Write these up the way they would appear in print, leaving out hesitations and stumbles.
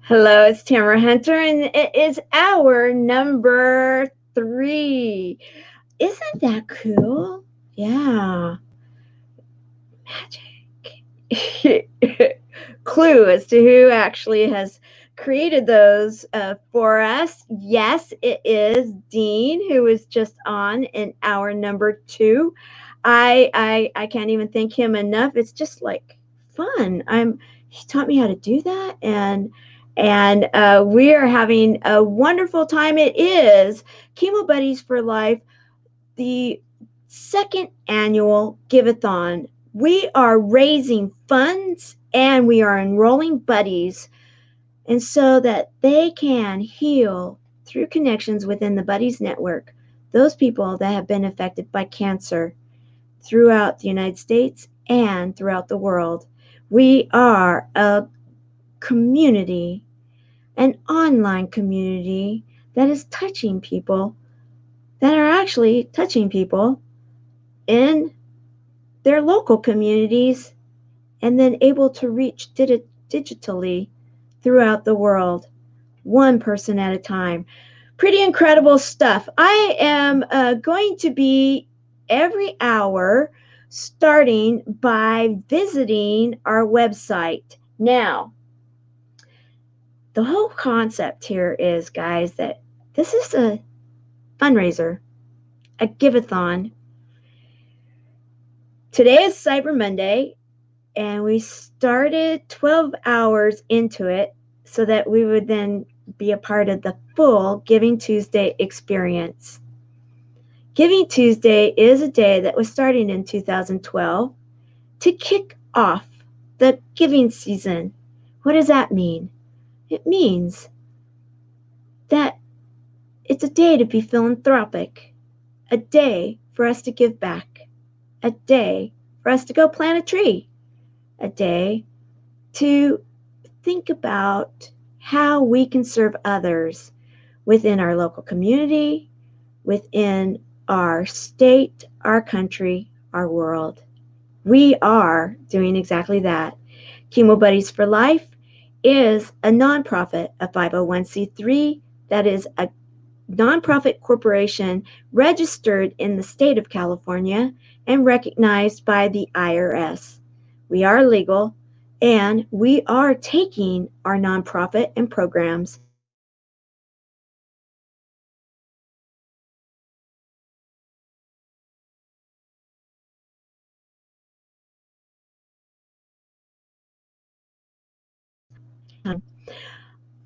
Hello, it's Tamara Hunter, and it is hour number 3. Isn't that cool? Yeah. Magic. Clue as to who actually has created those for us. Yes, it is Dean, who is just on in hour number 2. I can't even thank him enough. It's just like fun. He taught me how to do that, and we are having a wonderful time. It is Chemo Buddies for Life, the second annual Give-a-thon. We are raising funds and we are enrolling buddies, and so that they can heal through connections within the Buddies Network, those people that have been affected by cancer throughout the United States and throughout the world. We are a community, an online community that is touching people, that are actually touching people in their local communities, and then able to reach digitally throughout the world, one person at a time. Pretty incredible stuff. I am going to be every hour starting by visiting our website. Now, the whole concept here is, guys, that this is a fundraiser, a give-a-thon. Today is Cyber Monday, and we started 12 hours into it so that we would then be a part of the full Giving Tuesday experience. Giving Tuesday is a day that was starting in 2012 to kick off the giving season. What does that mean? It means that it's a day to be philanthropic, a day for us to give back, a day for us to go plant a tree, a day to think about how we can serve others within our local community, within our state, our country, our world. We are doing exactly that. Chemo Buddies for Life is a nonprofit, a 501c3 that is a nonprofit corporation registered in the state of California and recognized by the IRS. We are legal, and we are taking our nonprofit and programs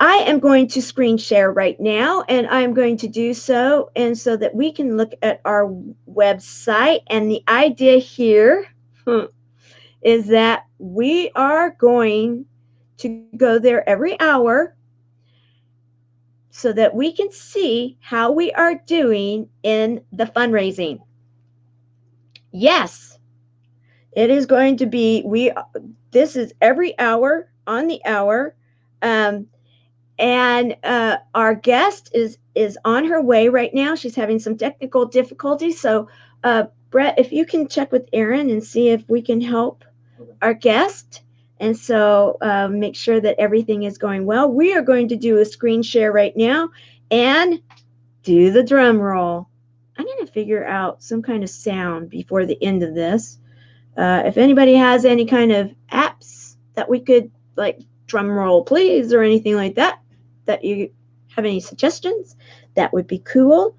I am going to screen share right now, and I'm going to do so, and so that we can look at our website. And the idea here is that we are going to go there every hour so that we can see how we are doing in the fundraising. Yes, it is going to be, this is every hour on the hour. And our guest is on her way right now. She's having some technical difficulties. So, Brett, if you can check with Aaron and see if we can help our guest. And so make sure that everything is going well. We are going to do a screen share right now and do the drum roll. I'm going to figure out some kind of sound before the end of this. If anybody has any kind of apps that we could, like, drum roll please or anything like that you have any suggestions, that would be cool.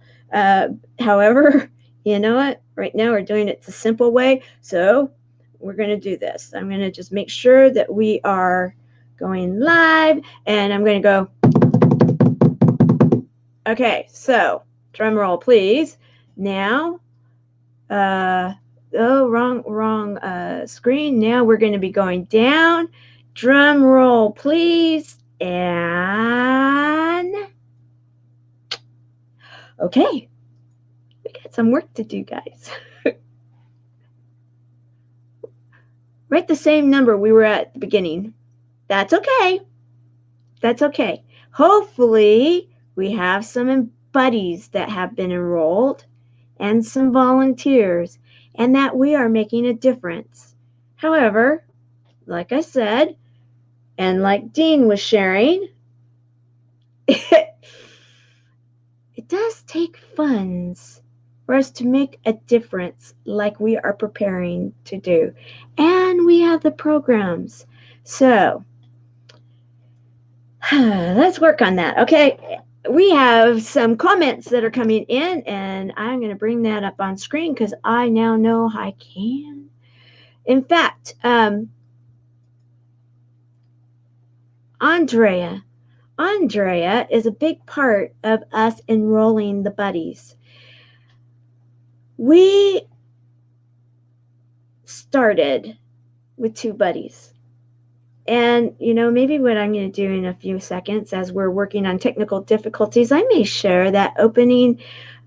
However, you know what, right now we're doing it the simple way, so we're going to do this. I'm going to just make sure that we are going live, and I'm going to go. Okay, so drum roll please. Now wrong screen. Now we're going to be going down. Drum roll, please. And okay, we got some work to do, guys. Right, the same number we were at the beginning. That's okay. That's okay. Hopefully, we have some buddies that have been enrolled and some volunteers, and that we are making a difference. However, like I said, and like Dean was sharing, it does take funds for us to make a difference like we are preparing to do. And we have the programs. So let's work on that. Okay. We have some comments that are coming in, and I'm going to bring that up on screen because I now know I can. In fact, Andrea is a big part of us enrolling the buddies. We started with 2 buddies. And, maybe what I'm going to do in a few seconds as we're working on technical difficulties, I may share that opening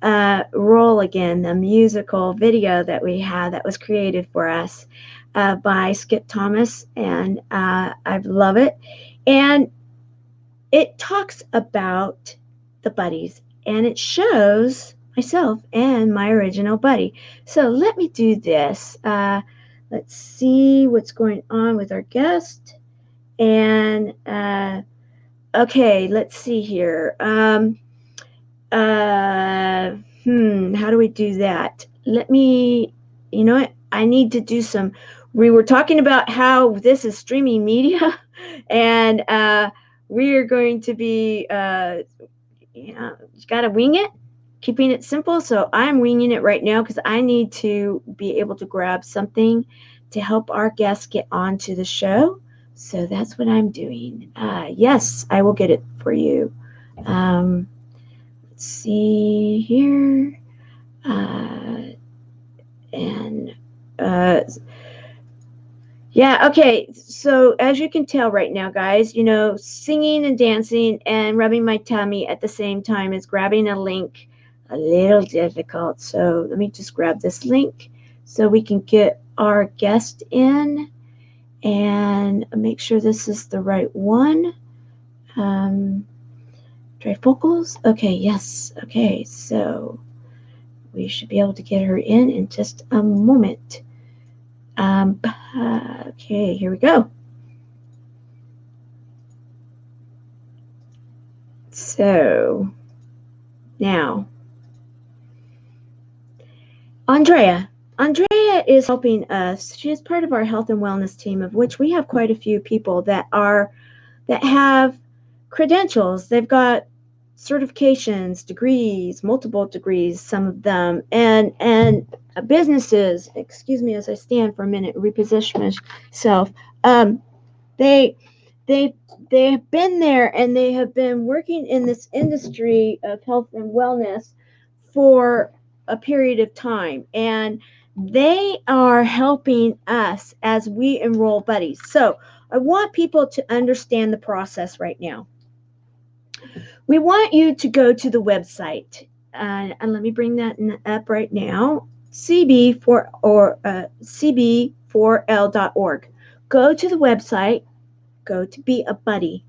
roll again, the musical video that we had that was created for us by Skip Thomas. And I love it. And it talks about the buddies, and it shows myself and my original buddy. So let me do this. Let's see what's going on with our guest. And okay, let's see here. How do we do that? Let me, you know what? I need to do some. We were talking about how this is streaming media, and we are going to be, you got to wing it, keeping it simple. So I'm winging it right now because I need to be able to grab something to help our guests get onto the show. So that's what I'm doing. Yes, I will get it for you. Let's see here. Yeah, okay. So as you can tell right now, guys, singing and dancing and rubbing my tummy at the same time is grabbing a link a little difficult. So let me just grab this link so we can get our guest in. And make sure this is the right one. Trifocals. Okay, yes. Okay, so we should be able to get her in just a moment. Okay, here we go. So now, Andrea is helping us. She is part of our health and wellness team, of which we have quite a few people that have credentials. They've got certifications, degrees, multiple degrees, some of them, and businesses. Excuse me as I stand for a minute, reposition myself. They have been there, and they have been working in this industry of health and wellness for a period of time, and they are helping us as we enroll buddies. So I want people to understand the process right now. We want you to go to the website, and let me bring that up right now, cb4l.org. Go to the website, go to Be a Buddy,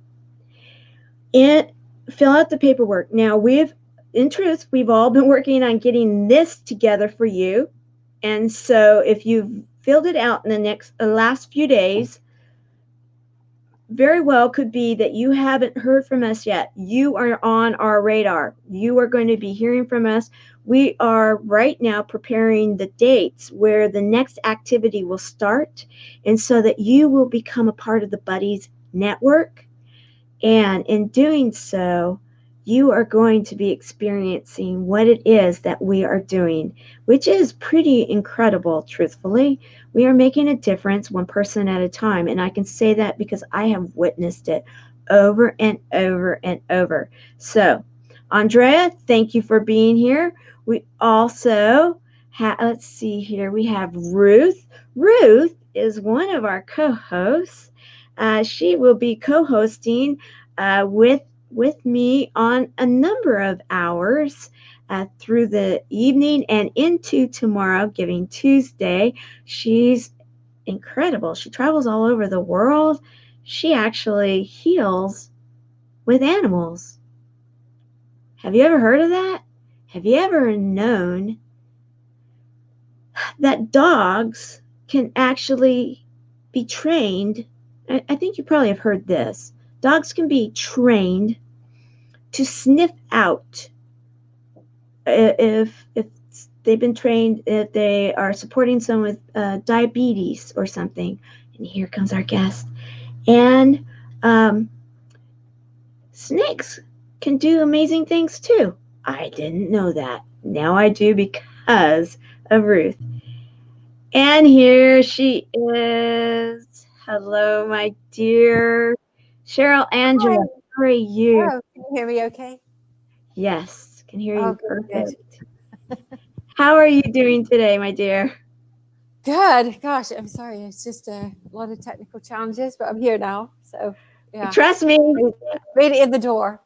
and fill out the paperwork. Now, in truth, we've all been working on getting this together for you. And so if you've filled it out in the last few days, very well could be that you haven't heard from us yet. You are on our radar. You are going to be hearing from us. We are right now preparing the dates where the next activity will start, and so that you will become a part of the Buddies Network. And in doing so, you are going to be experiencing what it is that we are doing, which is pretty incredible, truthfully. We are making a difference one person at a time, and I can say that because I have witnessed it over and over and over. So, Andrea, thank you for being here. We also let's see here, we have Ruth. Ruth is one of our co-hosts. She will be co-hosting with me on a number of hours through the evening and into tomorrow, Giving Tuesday. She's incredible. She travels all over the world. She actually heals with animals. Have you ever heard of that? Have you ever known that dogs can actually be trained? I think you probably have heard this. Dogs can be trained to sniff out if they've been trained, if they are supporting someone with diabetes or something. And here comes our guest. And snakes can do amazing things too. I didn't know that. Now I do because of Ruth. And here she is. Hello, my dear Cheryl Angela. Hi. How are you? Oh, can you hear me okay? Yes, can hear Oh, you good, good. perfect. How are you doing today, my dear? Good. Gosh, I'm sorry. It's just a lot of technical challenges, but I'm here now. So, yeah, Trust me, made it in the door.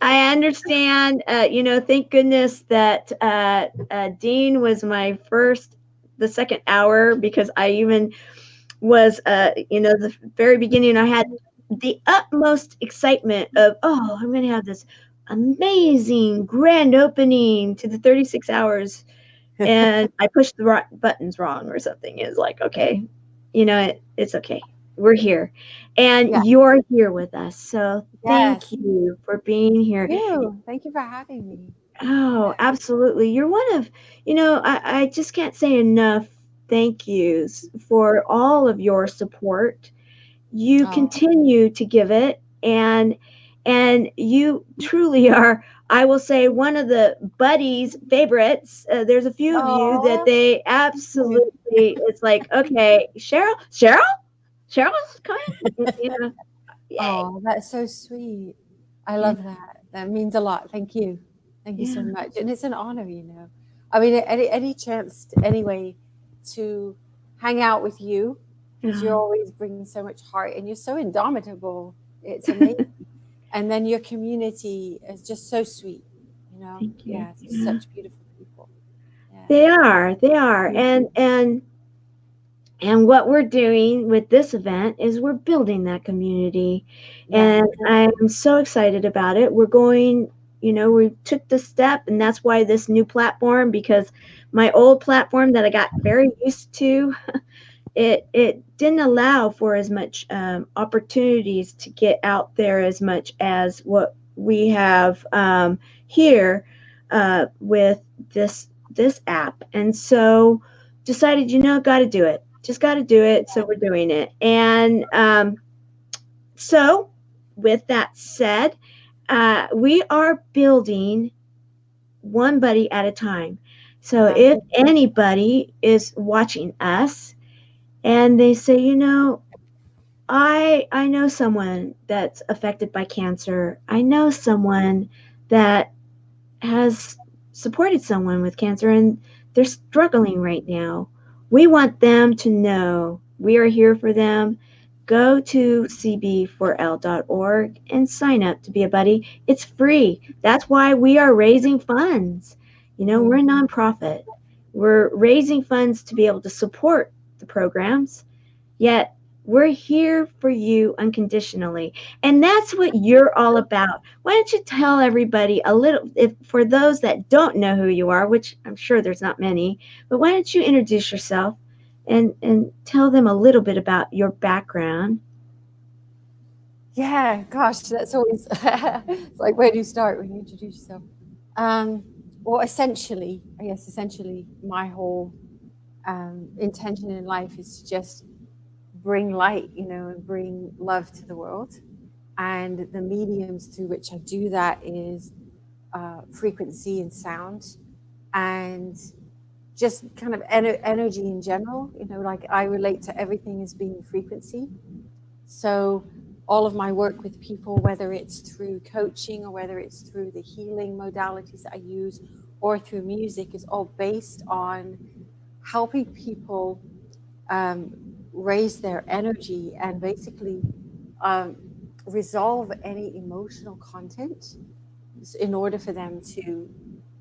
I understand. Thank goodness that Dean was the second hour, because I even was, the very beginning, I had the utmost excitement of, oh, I'm going to have this amazing grand opening to the 36 hours. And I pushed the buttons wrong or something. It's like, okay, it's okay. We're here. And Yeah. you're here with us. So thank Yes. you for being here. Thank you for having me. Oh, absolutely. You're one of, I just can't say enough thank yous for all of your support. You Oh, continue to give it, and you truly are, I will say, one of the buddies favorites. There's a few of you that oh, they you. absolutely, it's like, okay, Cheryl's coming, yay. Oh, that's so sweet. I Yeah, love that. That means a lot. Thank you. Thank you so yeah. much. And it's an honor, you know. I mean, any chance, anyway, to hang out with you, because you're Oh, always bringing so much heart and you're so indomitable. It's amazing. And then your community is just so sweet, you know. thank you. Yeah, it's just Yeah. such beautiful people. Yeah. They are, Mhm. and what we're doing with this event is we're building that community. Yeah. And I'm so excited about it. We took the step, and that's why this new platform, because my old platform that I got very used to, it didn't allow for as much opportunities to get out there as much as what we have here with this app. And so decided, got to do it, just got to do it, so we're doing it. And so with that said, we are building one buddy at a time. So Yeah. if anybody is watching us and they say, I know someone that's affected by cancer. I know someone that has supported someone with cancer and they're struggling right now. We want them to know we are here for them. Go to cb4l.org and sign up to be a buddy. It's free. That's why we are raising funds. We're Mhm. a nonprofit. We're raising funds to be able to support the programs. Yet we're here for you unconditionally. And that's what you're all about. Why don't you tell everybody a little, if for those that don't know who you are, which I'm sure there's not many, but why don't you introduce yourself and tell them a little bit about your background? Yeah, gosh, that's always it's like, where do you start when you introduce yourself? Um, well, essentially, my whole intention in life is to just bring light, you know, and bring love to the world. And the mediums through which I do that is frequency and sound, and just kind of energy in general. You know, like I relate to everything as being frequency. So all of my work with people, whether it's through coaching or whether it's through the healing modalities that I use or through music, is all based on helping people um, raise their energy and basically um, resolve any emotional content in order for them to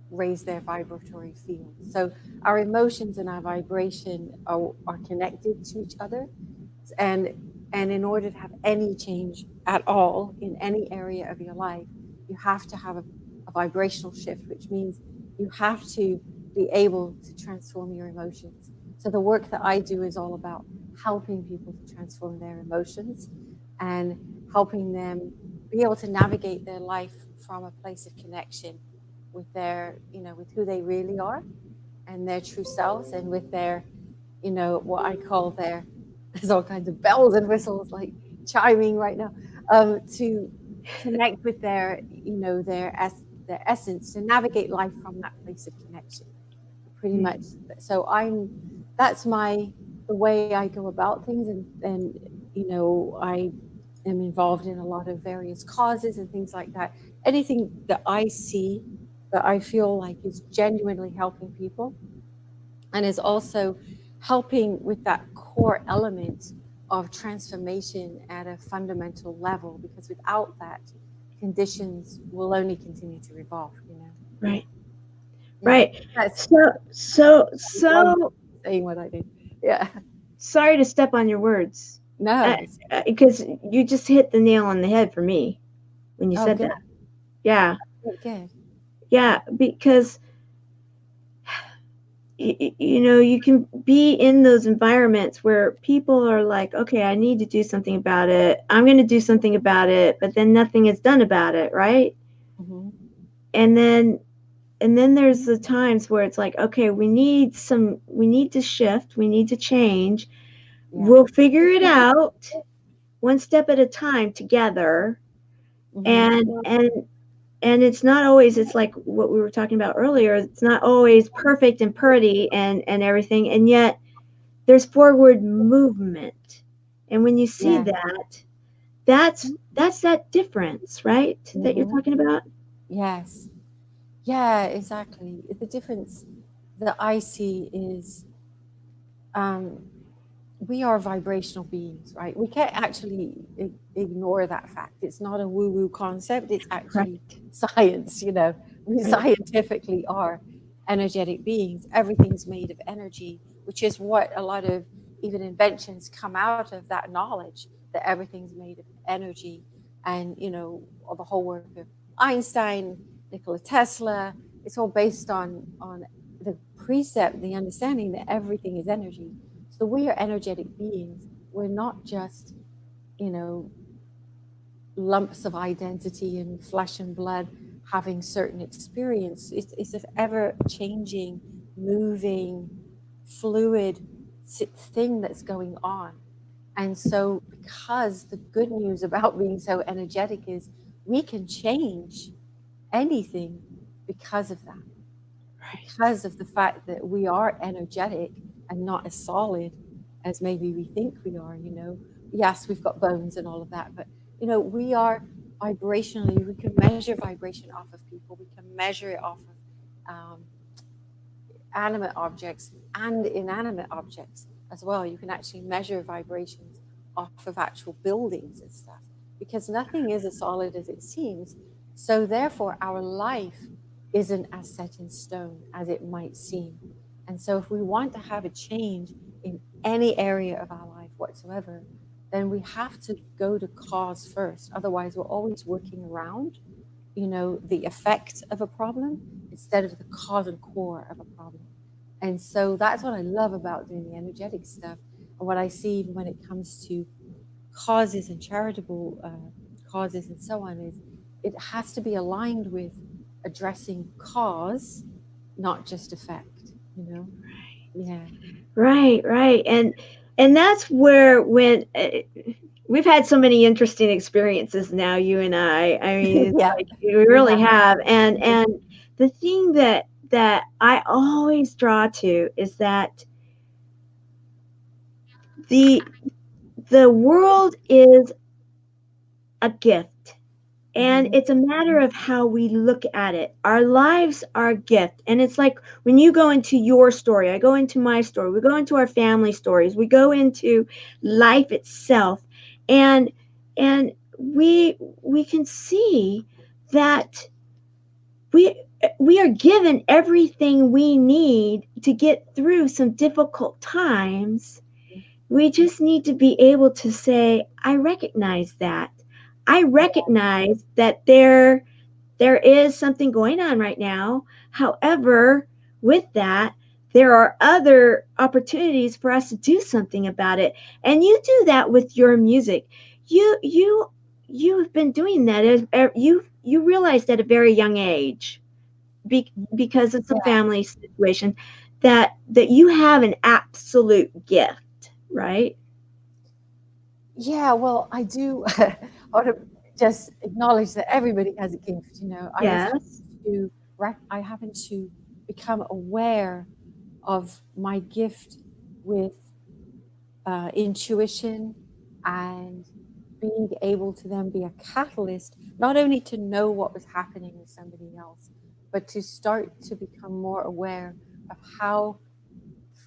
raise their vibratory field. So our emotions and our vibration are connected to each other, and in order to have any change at all in any area of your life, you have to have a vibrational shift, which means you have to be able to transform your emotions. So the work that I do is all about helping people to transform their emotions and helping them be able to navigate their life from a place of connection with their, with who they really are and their true selves, and with their, what I call their, there's all kinds of bells and whistles like chiming right now, to connect with their, their essence, to navigate life from that place of connection, pretty much. So that's the way I go about things, and I am involved in a lot of various causes and things like that. Anything that I see that I feel like is genuinely helping people, and is also helping with that core element of transformation at a fundamental level, because without that, conditions will only continue to evolve, Right. Yeah. Right. That's So saying what I did. Yeah. Sorry to step on your words. No. Because you just hit the nail on the head for me when you said good. that. Yeah. Good. Yeah, because you can be in those environments where people are like, okay, I need to do something about it. I'm going to do something about it, but then nothing is done about it, right? Mm-hmm. And then there's the times where it's like, okay, we need to shift, we need to change. Yeah. We'll figure it out one step at a time together. Mm-hmm. And it's not always, it's like what we were talking about earlier, it's not always perfect and pretty and everything, and yet there's forward movement. And when you see that's that difference, right? Mm-hmm. That you're talking about? Yes. Yeah, exactly. The difference that I see is we are vibrational beings, right? We can't actually ignore that fact. It's not a woo-woo concept. It's actually science, We scientifically are energetic beings. Everything's made of energy, which is what a lot of even inventions come out of, that knowledge that everything's made of energy. And, all the whole work of Einstein, Nikola Tesla, it's all based on the precept, the understanding that everything is energy. So we are energetic beings. We're not just, lumps of identity and flesh and blood having certain experience. It's an ever-changing, moving, fluid thing that's going on. And so, because the good news about being so energetic is we can change anything because of that. Because of the fact that we are energetic and not as solid as maybe we think we are, Yes, we've got bones and all of that, but, we are vibrationally, we can measure vibration off of people. We can measure it off of animate objects and inanimate objects as well. You can actually measure vibrations off of actual buildings and stuff, because nothing is as solid as it seems. So therefore, our life isn't as set in stone as it might seem. And so if we want to have a change in any area of our life whatsoever, then we have to go to cause first. Otherwise, we're always working around, the effect of a problem instead of the cause and core of a problem. And so that's what I love about doing the energetic stuff. And what I see even when it comes to causes and charitable causes and so on is it has to be aligned with addressing cause, not just effect, Yeah. Right. And that's where, when we've had so many interesting experiences now, you and I mean, like, we really have. And the thing that I always draw to is that the world is a gift. And it's a matter of how we look at it. Our lives are a gift. And it's like when you go into your story, I go into my story, we go into our family stories, we go into life itself. And we can see that we are given everything we need to get through some difficult times. We just need to be able to say, I recognize that. I recognize that there is something going on right now. However, with that, there are other opportunities for us to do something about it. And you do that with your music. You you've been doing that you realized at a very young age, because it's a family situation, that you have an absolute gift, right? Yeah, well, I do. I want to just acknowledge that everybody has a gift. You know, Yes. I happen to become aware of my gift with intuition and being able to then be a catalyst, not only to know what was happening with somebody else, but to start to become more aware of how,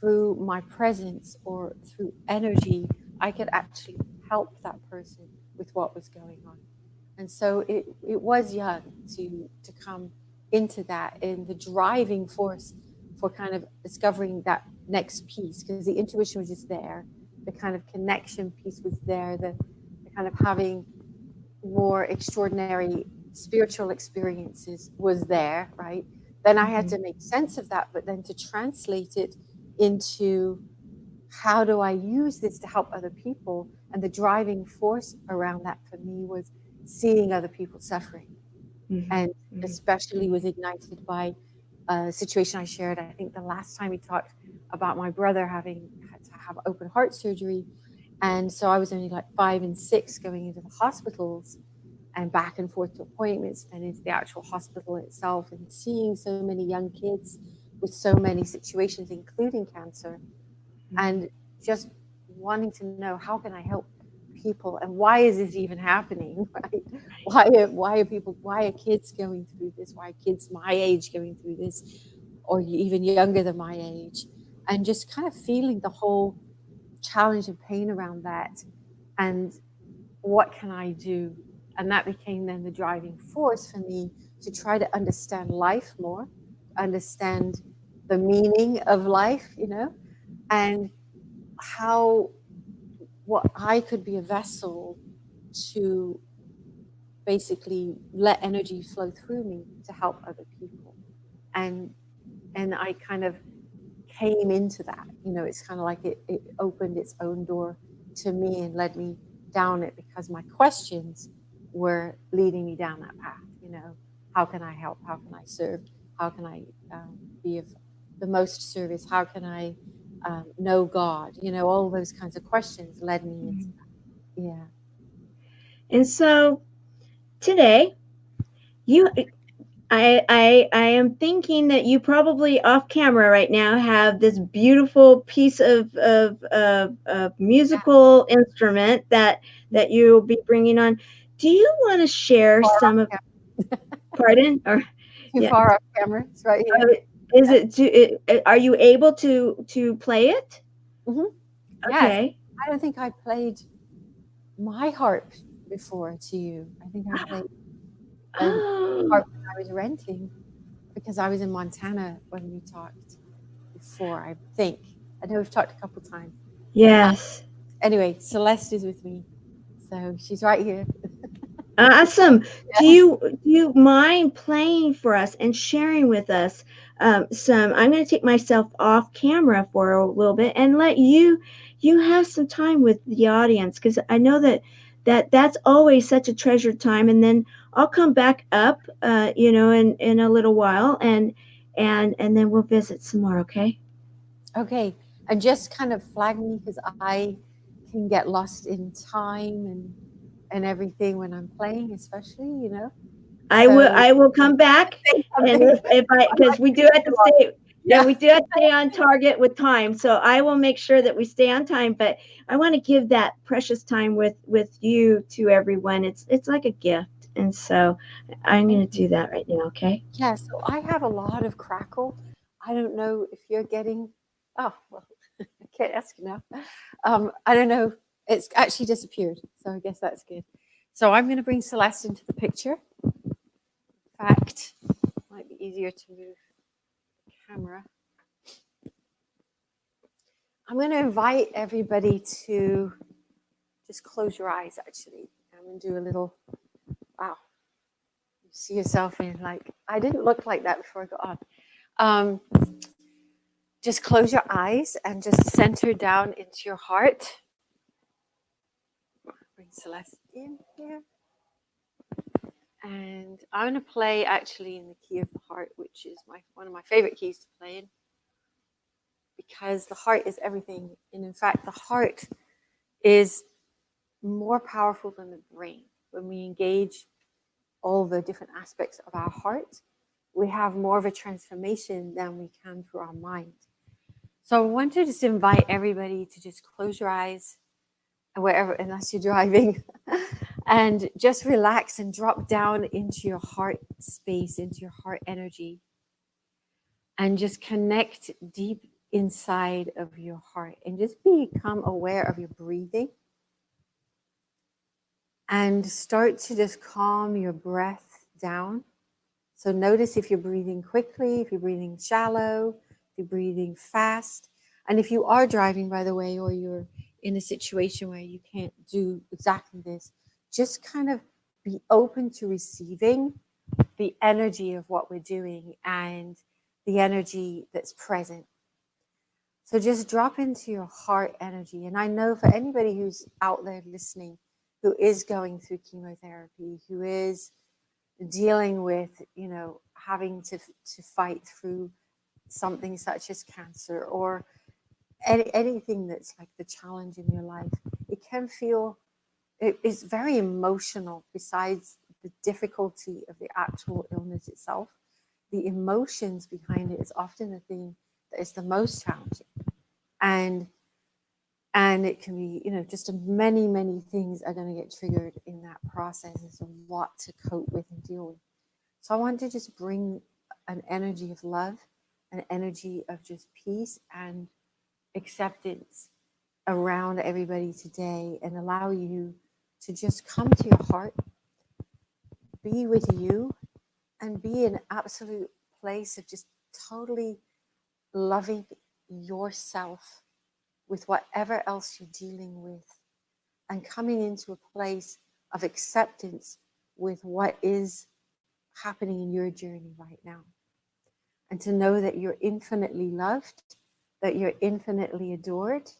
through my presence or through energy, I could actually help that person with what was going on. And so it was young to come into that, and the driving force for kind of discovering that next piece, because the intuition was just there, the kind of connection piece was there, the kind of having more extraordinary spiritual experiences was there, right? Then I had to make sense of that, but then to translate it into how do I use this to help other people? And the driving force around that for me was seeing other people suffering. And especially was ignited by a situation I shared, I think the last time we talked, about my brother having had to have open heart surgery. And so I was only like 5 and 6 going into the hospitals and back and forth to appointments and into the actual hospital itself, and seeing so many young kids with so many situations, including cancer, and just wanting to know, how can I help people, and why is this even happening? Right? Why are kids going through this? Why are kids my age going through this, or even younger than my age? And just kind of feeling the whole challenge and pain around that, and what can I do? And that became then the driving force for me to try to understand life more, understand the meaning of life, you know, and how, what I could be a vessel to basically let energy flow through me to help other people. And I kind of came into that, you know, it's kind of like it opened its own door to me and led me down it, because my questions were leading me down that path, you know. How can I help? How can I serve? How can I be of the most service? How can I know God? You know, all those kinds of questions led me into that. Yeah. And so today, you I am thinking that you probably off camera right now have this beautiful piece of musical instrument that you'll be bringing on. Do you want to share some of? Pardon? Or Too yeah, far off camera. It's right here. is it? Are you able to play it? Mm-hmm. Yes. Okay. I don't think I played my harp before to you. I think I played a Oh, harp that I was renting, because I was in Montana when we talked before, I think. I know we've talked a couple times. yes. Anyway, Celeste is with me, so she's right here. Awesome. Do Yeah. you mind playing for us and sharing with us some? I'm going to take myself off camera for a little bit and let you have some time with the audience, because I know that's always such a treasured time. And then I'll come back up, in a little while, and then we'll visit some more. Okay. Okay, and just kind of flag me, because I can get lost in time and everything when I'm playing, especially, you know. So I will come back, say and something. if I, I because might we be do have too to long. stay, yeah, Yeah. we do have to stay on target with time. So I will make sure that we stay on time. But I want to give that precious time with you to everyone. It's like a gift, and so I'm Thank going to you. do that right now. Okay. Yeah, so I have a lot of crackle. I don't know if you're getting. Oh, well, I can't ask you now. I don't know. It's actually disappeared, so I guess that's good. So I'm going to bring Celeste into the picture. In fact, might be easier to move the camera. I'm going to invite everybody to just close your eyes, actually. I'm going to do a little, wow, you see yourself in, like, I didn't look like that before I got on. Just close your eyes and just center down into your heart. Bring Celeste in here. And I'm going to play actually in the key of the heart, which is one of my favorite keys to play in, because the heart is everything. And in fact, the heart is more powerful than the brain. When we engage all the different aspects of our heart, we have more of a transformation than we can through our mind. So I want to just invite everybody to just close your eyes, wherever, unless you're driving, and just relax and drop down into your heart space, into your heart energy, and just connect deep inside of your heart, and just become aware of your breathing, and start to just calm your breath down. So notice if you're breathing quickly, if you're breathing shallow, if you're breathing fast. And if you are driving, by the way, or you're in a situation where you can't do exactly this, just kind of be open to receiving the energy of what we're doing and the energy that's present. So just drop into your heart energy. And I know for anybody who's out there listening, who is going through chemotherapy, who is dealing with, having to fight through something such as cancer, or anything that's like the challenge in your life, it can feel, it is very emotional. Besides the difficulty of the actual illness itself, the emotions behind it is often the thing that is the most challenging. And it can be, just many things are going to get triggered in that process as to what to cope with and deal with. So I want to just bring an energy of love, an energy of just peace and acceptance around everybody today, and allow you to just come to your heart, be with you, and be in an absolute place of just totally loving yourself with whatever else you're dealing with, and coming into a place of acceptance with what is happening in your journey right now. And to know that you're infinitely loved, that you're infinitely adored,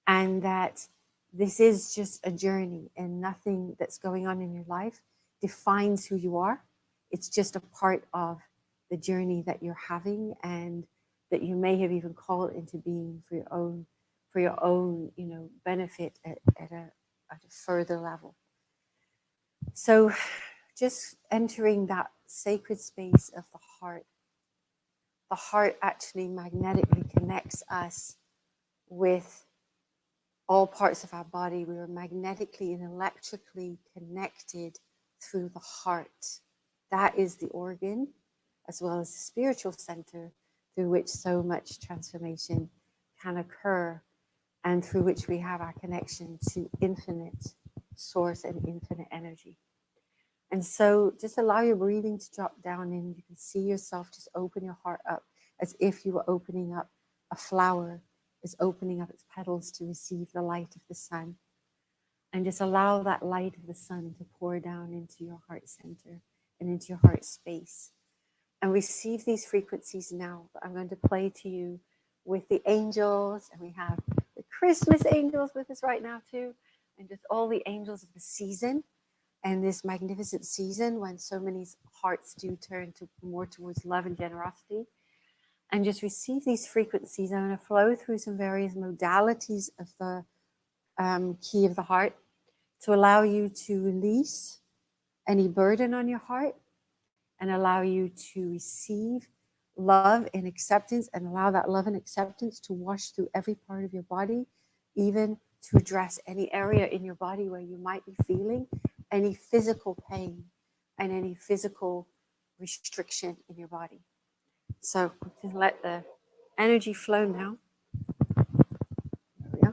and that this is just a journey, and nothing that's going on in your life defines who you are. It's just a part of the journey that you're having, and that you may have even called into being for your own benefit at a further level. So just entering that sacred space of the heart. The heart actually magnetically connects us with all parts of our body. We are magnetically and electrically connected through the heart. That is the organ, as well as the spiritual center, through which so much transformation can occur, and through which we have our connection to infinite source and infinite energy. And so just allow your breathing to drop down, and you can see yourself just open your heart up as if you were opening up a flower is opening up its petals to receive the light of the sun. And just allow that light of the sun to pour down into your heart center and into your heart space. And receive these frequencies now that I'm going to play to you with the angels. And we have the Christmas angels with us right now too. And just all the angels of the season. And this magnificent season when so many hearts do turn to more towards love and generosity. And just receive these frequencies. I'm going to flow through some various modalities of the key of the heart to allow you to release any burden on your heart, and allow you to receive love and acceptance, and allow that love and acceptance to wash through every part of your body, even to address any area in your body where you might be feeling any physical pain and any physical restriction in your body. So just let the energy flow now. There we go.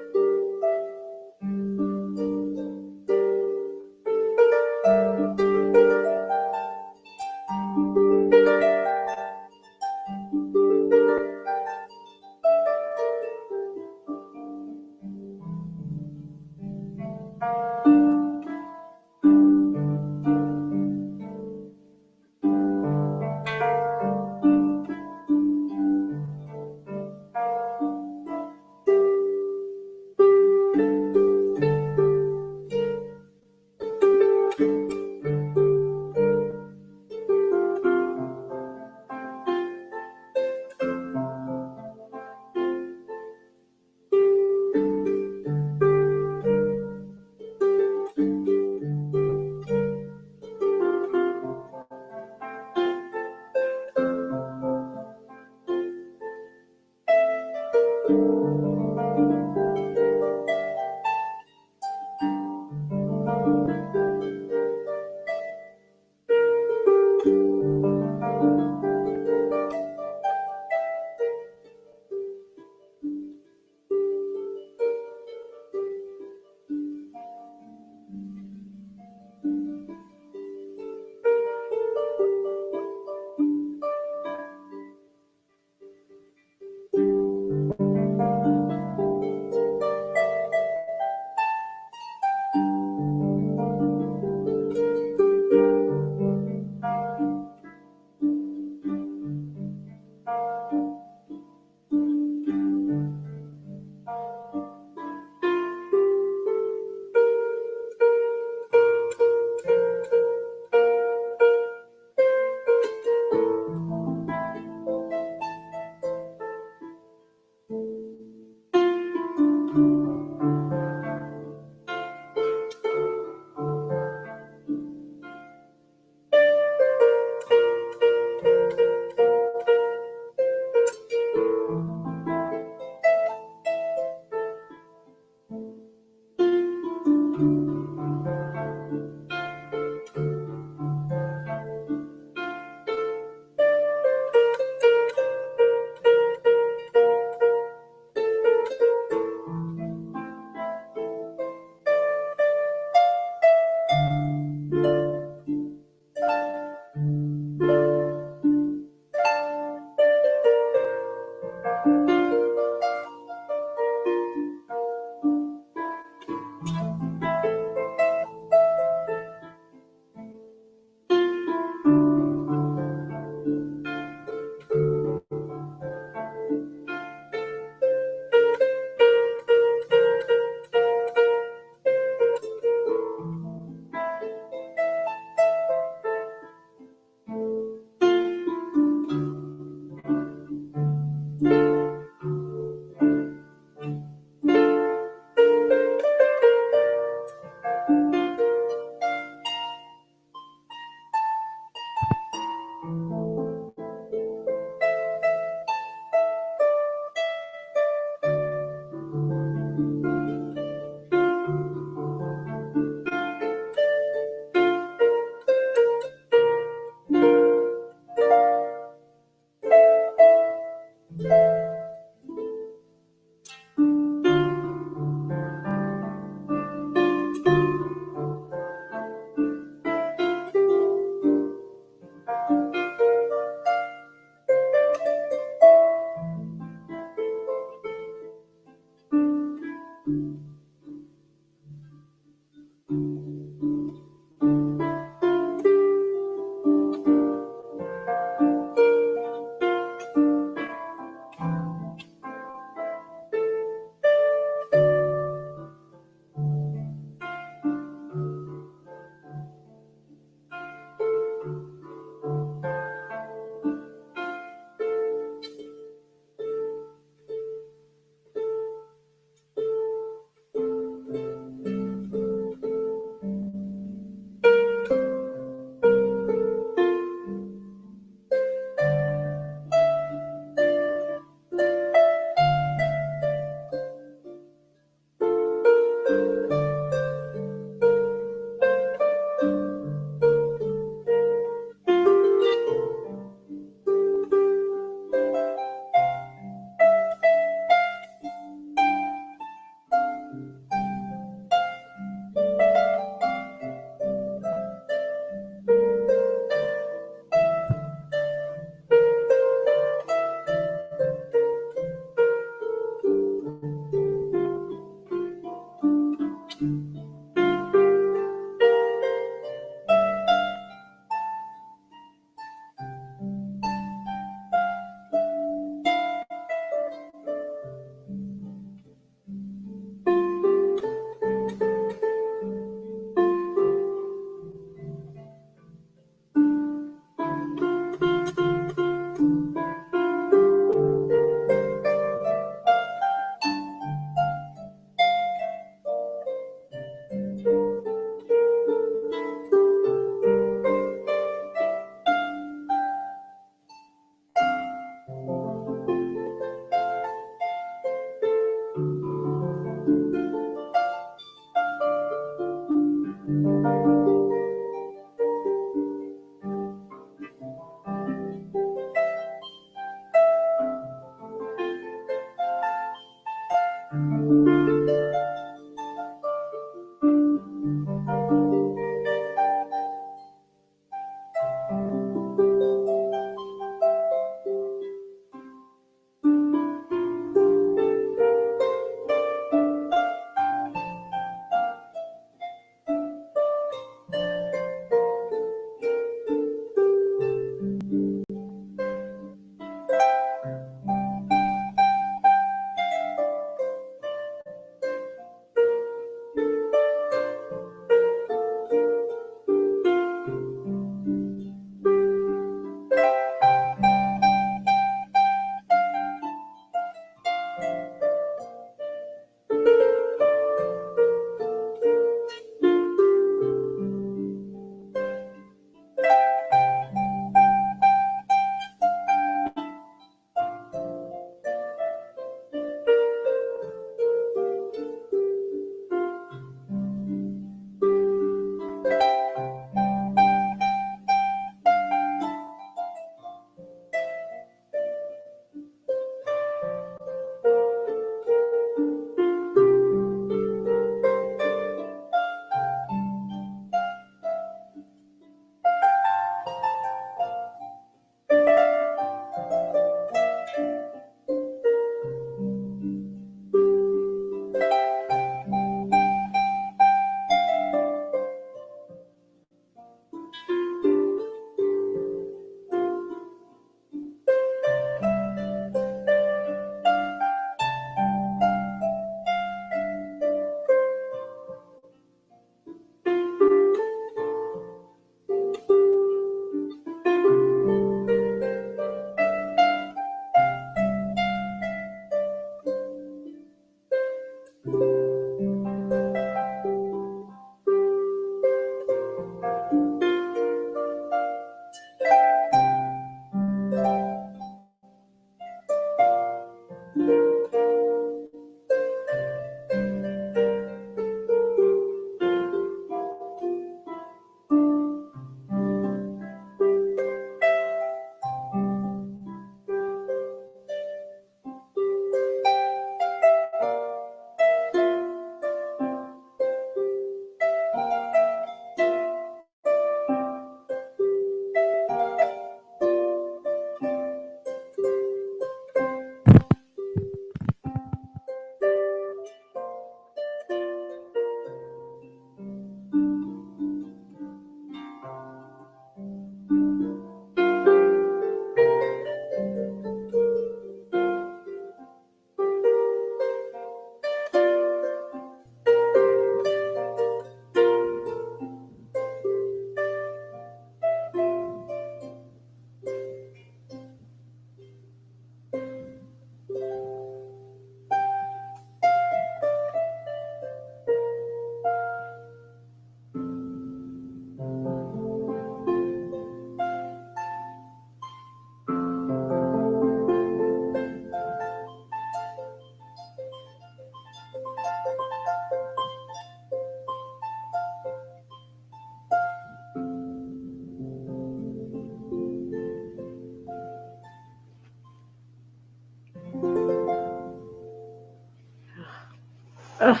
Ugh,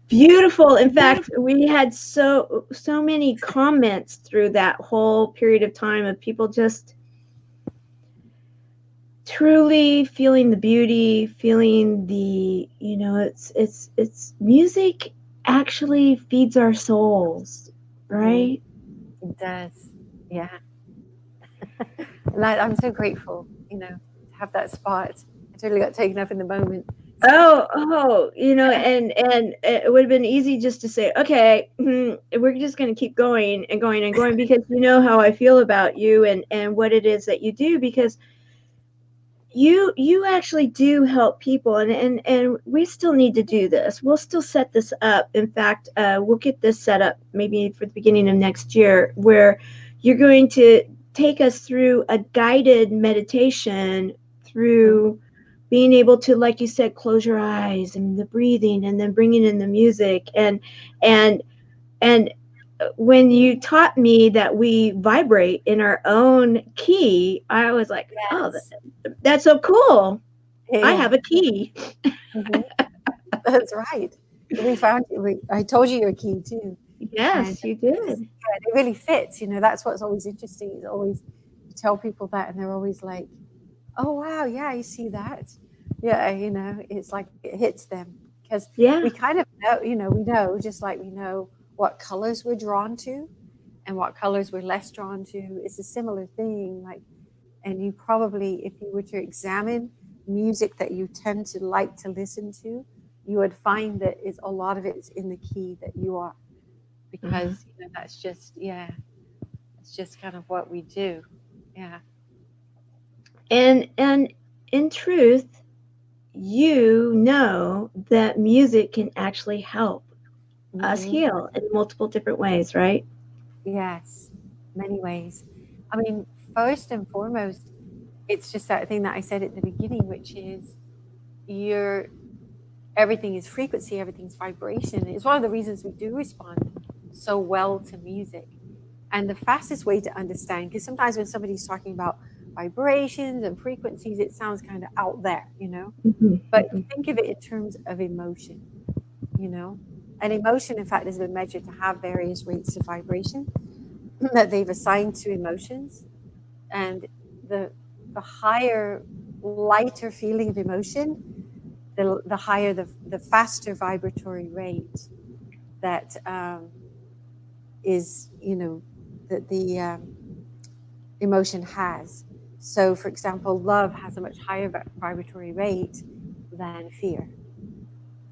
beautiful. In fact, we had so many comments through that whole period of time of people just truly feeling the beauty, feeling the, it's music actually feeds our souls, right? It does. Yeah. And I'm so grateful, to have that spot. I totally got taken up in the moment. And it would have been easy just to say, okay, we're just going to keep going and going and going, because you know how I feel about you and what it is that you do, because you actually do help people, and we still need to do this. We'll still set this up. In fact, we'll get this set up maybe for the beginning of next year, where you're going to take us through a guided meditation through being able to, like you said, close your eyes and the breathing, and then bringing in the music, and when you taught me that we vibrate in our own key, I was like, oh, Yes. that's so cool. I Yeah. have a key. That's right. We found you. I told you you're a key too. And Yes, you did. it really fits. That's what's always interesting. Is always you tell people that, and they're always like, "Oh wow, yeah, you see that." Yeah, it's like it hits them because Yeah. we kind of know. We know just like we know what colors we're drawn to, and what colors we're less drawn to. It's a similar thing. And you probably, if you were to examine music that you tend to like to listen to, you would find that it's a lot of it's in the key that you are, because that's just it's just kind of what we do. Yeah. And in truth, you know that music can actually help us hmm heal in multiple different ways, right? Yes, many ways. I mean, first and foremost, it's just that thing that I said at the beginning, which is your everything is frequency, everything's vibration. It's one of the reasons we do respond so well to music. And the fastest way to understand, because sometimes when somebody's talking about vibrations and frequencies, it sounds kind of out there. But Mm-hmm. think of it in terms of emotion, you know. And emotion, in fact, has been measured to have various rates of vibration that they've assigned to emotions. And the higher, lighter feeling of emotion, the higher the faster vibratory rate that is, that the emotion has. So, for example, love has a much higher vibratory rate than fear.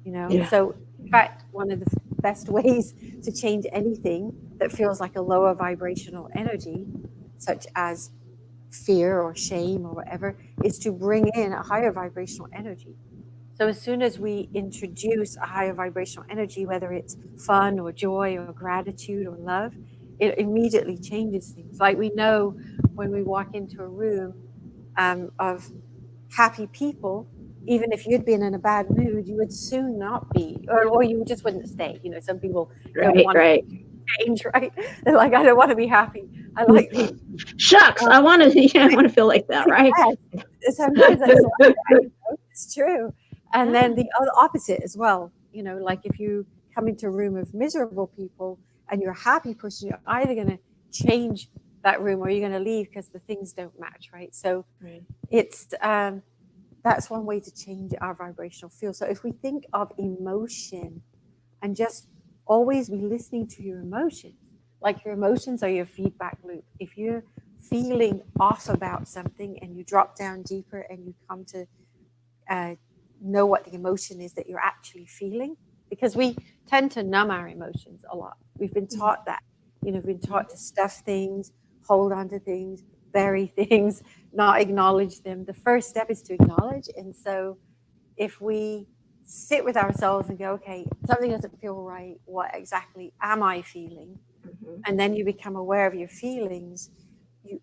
Yeah. So, in fact, one of the best ways to change anything that feels like a lower vibrational energy, such as fear or shame or whatever, is to bring in a higher vibrational energy. So as soon as we introduce a higher vibrational energy, whether it's fun or joy or gratitude or love, it immediately changes things. Like we know when we walk into a room of happy people, even if you'd been in a bad mood, you would soon not be, or you just wouldn't stay. Some people don't Right, want right. to change, right? They're like, I don't want to be happy. I like being. Shucks, I want to. Yeah, I want to feel like that, right? Yes, sometimes that's like that. It's true. And then the other opposite as well. Like if you come into a room of miserable people and you're a happy person, you're either going to change that room or you're going to leave because the things don't match, right? So Right. it's that's one way to change our vibrational field. So if we think of emotion and just always be listening to your emotions, like your emotions are your feedback loop. If you're feeling off about something and you drop down deeper and you come to uh, know what the emotion is that you're actually feeling, because we tend to numb our emotions a lot. We've been taught that. We've been taught to stuff things, hold on to things, bury things, not acknowledge them. The first step is to acknowledge. And so if we sit with ourselves and go, okay, something doesn't feel right. What exactly am I feeling? Mhm. And then you become aware of your feelings. You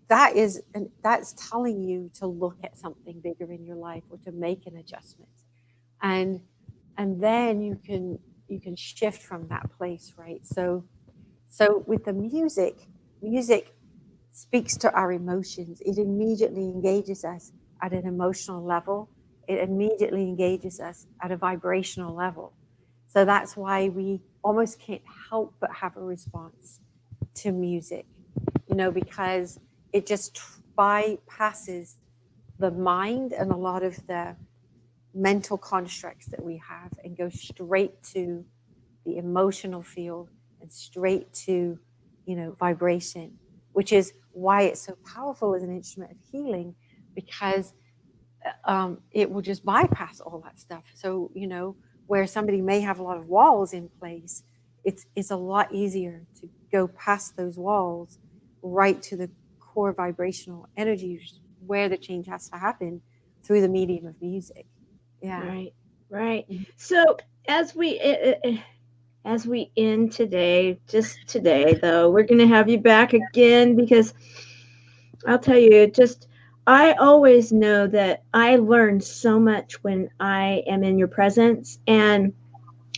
that's telling you to look at something bigger in your life or to make an adjustment, and then you can shift from that place, right? So with the music speaks to our emotions. It immediately engages us at an emotional level, it immediately engages us at a vibrational level. So that's why we almost can't help but have a response to music, because it just bypasses the mind and a lot of the mental constructs that we have and goes straight to the emotional field and straight to, vibration, which is why it's so powerful as an instrument of healing, because it will just bypass all that stuff. So, where somebody may have a lot of walls in place, it's a lot easier to go past those walls right to the core vibrational energy where the change has to happen through the medium of music. Yeah. Right. So as we end today, just today though, we're going to have you back again, because I'll tell you, I always know that I learn so much when I am in your presence, and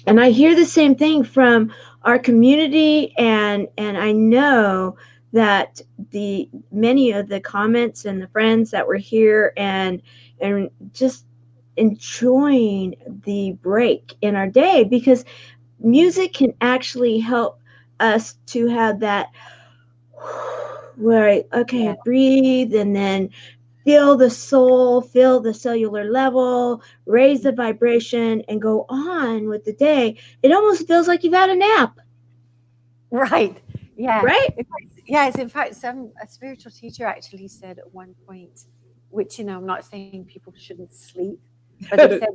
I hear the same thing from our community, and I know that the many of the comments and the friends that were here and just enjoying the break in our day, because music can actually help us to have that right, okay, breathe, and then feel the soul, feel the cellular level, raise the vibration, and go on with the day. It almost feels like you've had a nap. Right. Yeah. Right? Yes. In fact, a spiritual teacher actually said at one point, which, I'm not saying people shouldn't sleep, but they said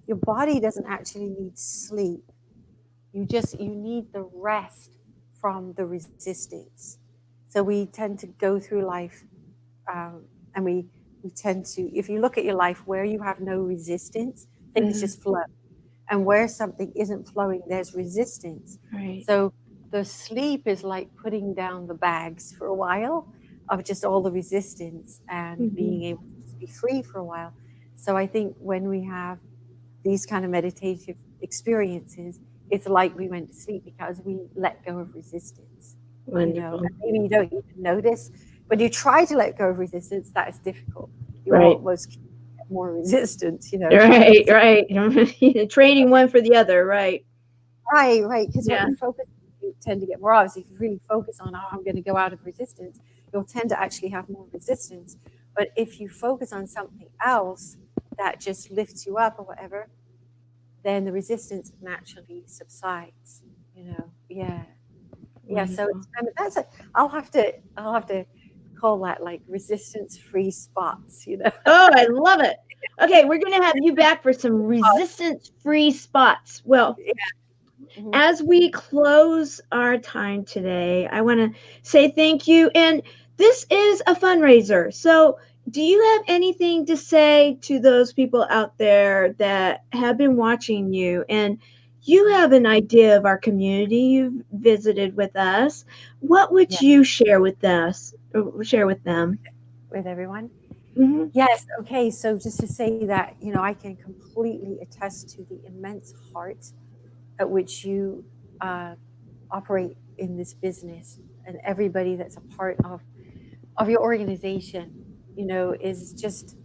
your body doesn't actually need sleep. You need the rest from the resistance. So we tend to go through life, and we tend to, if you look at your life where you have no resistance, things just flow. And where something isn't flowing, there's resistance. Right. So the sleep is like putting down the bags for a while of just all the resistance and being able to just be free for a while. So I think when we have these kind of meditative experiences, it's like we went to sleep because we let go of resistance. Wonderful. Maybe you don't even notice. When you try to let go of resistance, that is difficult. You Right. almost get more resistance, Right. Trading one for the other, right. Right. Because when you focus, you tend to get more obvious. If you really focus on, I'm going to go out of resistance, you'll tend to actually have more resistance. But if you focus on something else that just lifts you up or whatever, then the resistance naturally subsides. Yeah. So it's kind of I'll have to call that like resistance-free spots. Oh, I love it. Okay, we're going to have you back for some resistance-free spots. Well, as we close our time today, I want to say thank you. And this is a fundraiser. So do you have anything to say to those people out there that have been watching you, and you have an idea of our community, you've visited with us? What would you share with us, or share with them? With everyone? Mm-hmm. Yes. Okay. So just to say that, I can completely attest to the immense heart at which you operate in this business, and everybody that's a part of your organization, is just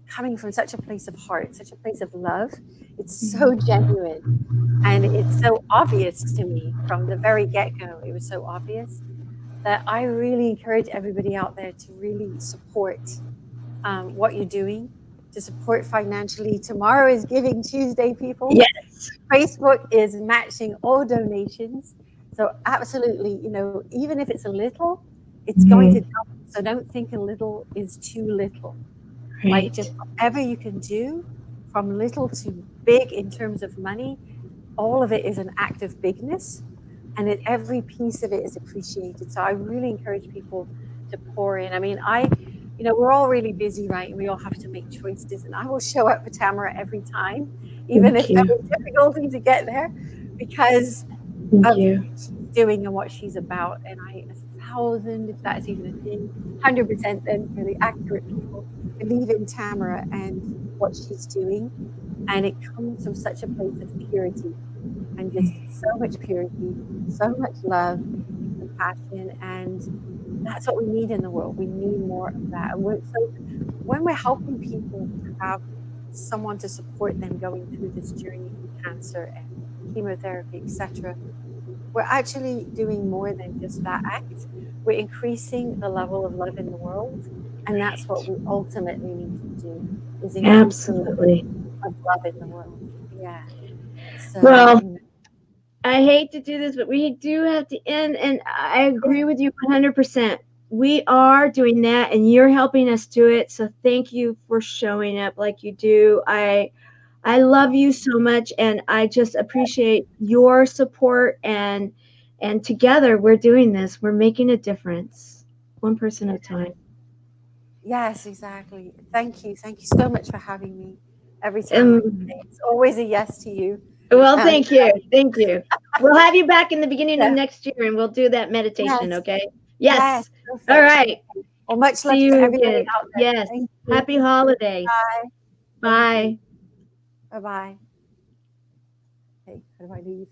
coming from such a place of heart, such a place of love. It's so genuine, and it's so obvious to me from the very get-go. It was so obvious that I really encourage everybody out there to really support what you're doing, to support financially. Tomorrow is Giving Tuesday, people. Yes. Facebook is matching all donations. So absolutely, even if it's a little, it's going to double. So don't think a little is too little. Right. Like just whatever you can do, from little to big in terms of money, all of it is an act of bigness, and every piece of it is appreciated. So I really encourage people to pour in. I mean, we're all really busy, right? And we all have to make choices. And I will show up for Tamara every time, even if there was difficulty to get there, because of what she's doing and what she's about. And 1,000, if that's even a thing, 100% then for the accurate people, believe in Tamara and what she's doing. And it comes from such a place of purity, and just so much purity, so much love, compassion, and that's what we need in the world. We need more of that. And so when we're helping people have someone to support them going through this journey with cancer and chemotherapy, etc., we're actually doing more than just that act. We're increasing the level of love in the world, and that's what we ultimately need to do, is increase the Absolutely. level of love in the world. Yeah. So, Well, I hate to do this, but we do have to end, and I agree with you 100%. We are doing that, and you're helping us do it. So thank you for showing up like you do. I love you so much, and I just appreciate your support, and together we're doing this. We're making a difference, one person at a time. yes, exactly. Thank you. Thank you so much for having me every time. It's always a yes to you. Well, thank you. Thank you. We'll have you back in the beginning of Yeah. next year, and we'll do that meditation, Yes. okay? Yes, Yes. perfect. All right. Well, much love See to you everybody again. out there. Yes. Thank you. Happy holidays. Bye. Bye. Bye-bye. Okay, how do I leave?